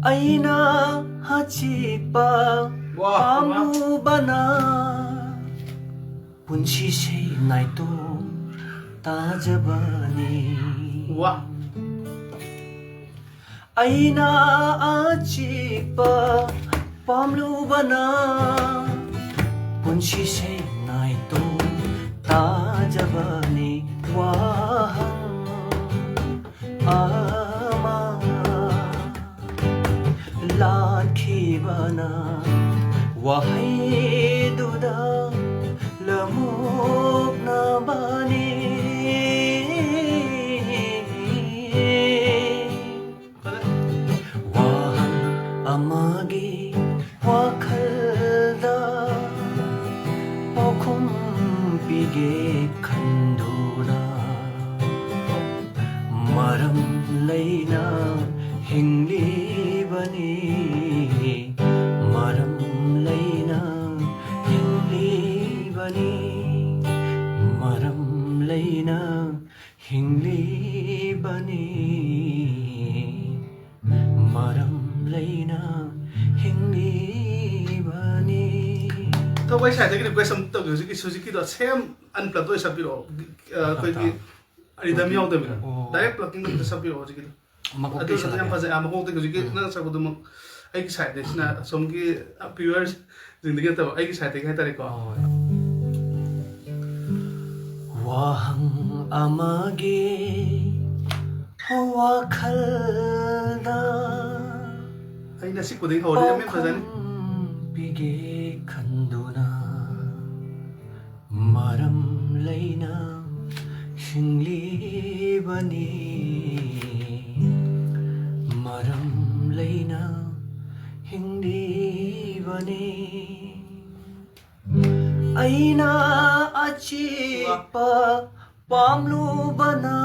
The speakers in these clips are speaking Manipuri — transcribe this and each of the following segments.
ꯑꯩꯅ ꯍꯥꯆꯤꯛꯄ ꯄꯥꯝꯂꯨꯕꯅ ꯄꯨꯟꯁꯤꯁꯦ ꯅꯥꯏꯇꯣꯝ ꯇꯥꯖꯕꯅꯤ ꯑꯩꯅ ꯑꯆꯤꯛꯄ ꯄꯥꯝꯂꯨꯕꯅ ꯄꯨꯟꯁꯤꯁꯦ ꯅꯥꯏꯇꯣꯝ ꯇꯥꯖꯕꯅꯤ ꯋꯥꯍꯪ ꯑꯃ ꯂꯥꯟꯈꯤꯕꯅ ꯋꯥꯍꯩꯗꯨꯗ ꯂꯃꯣꯛꯅꯕꯅꯤ ꯋꯥꯍꯪ ꯑꯃꯒꯤ ꯋꯥꯈꯜꯗ ꯄꯥꯎꯈꯨꯝ ꯄꯤꯒꯦ ꯈꯟꯗꯨꯅ ꯃꯔꯝ ꯂꯩꯅ ꯍꯤꯡꯂꯤꯕꯅꯤ मरम लैना हिंगलीबनी मरम लैना हिंगलीबनी मरम लैना हिंगलीबनी तो वही शायद कि क्वेश्चन तो सुजुकी तो सेम अनप्लग तो सब पिरो कोई की रिदम याव दे मिला डायरेक्ट प्लगिंग तो सब पिरो जुकी मको के तो हम फजे आम को तो जुकी ना सब तो ꯑꯩꯒꯤ ꯁꯥꯏꯠꯇꯩꯁꯤꯅ ꯑꯁꯣꯝꯒꯤ ꯄ꯭ꯌꯨꯋꯔꯁꯤꯡꯗꯒꯤ ꯅꯠꯇꯕ ꯑꯩꯒꯤ ꯁꯥꯏꯠꯇꯒꯤ ꯍꯥꯏꯇꯥꯔꯦꯀꯣ ꯋꯥꯍꯪ ꯑꯃꯒꯤ ꯋꯥꯈꯜꯗ ꯑꯩꯅ ꯁꯤ ꯈꯨꯗꯤꯡ ꯍꯧꯔꯦ ꯌꯥꯝ ꯐꯖꯅꯤ ꯄꯤꯒꯦ ꯈꯟꯗꯨꯅ ꯃꯔꯝ ꯂꯩꯅ ꯍꯤꯡꯂꯤꯕꯅꯤ मरम लैना हिंगलीबनी ऐना अचिक्पा पाम्लुबना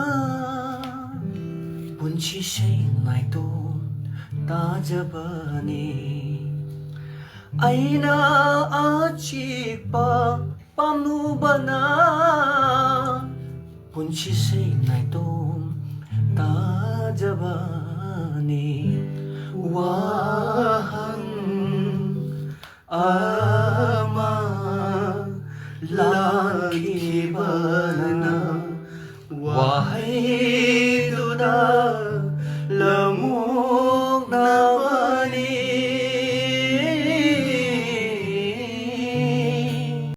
पुन्सिसै नाइतोम ताजबनी ऐना अचिक्पा पाम्लुबना पुन्सिसै नाइतोम ताजबनी wahang ama lagi bana wahai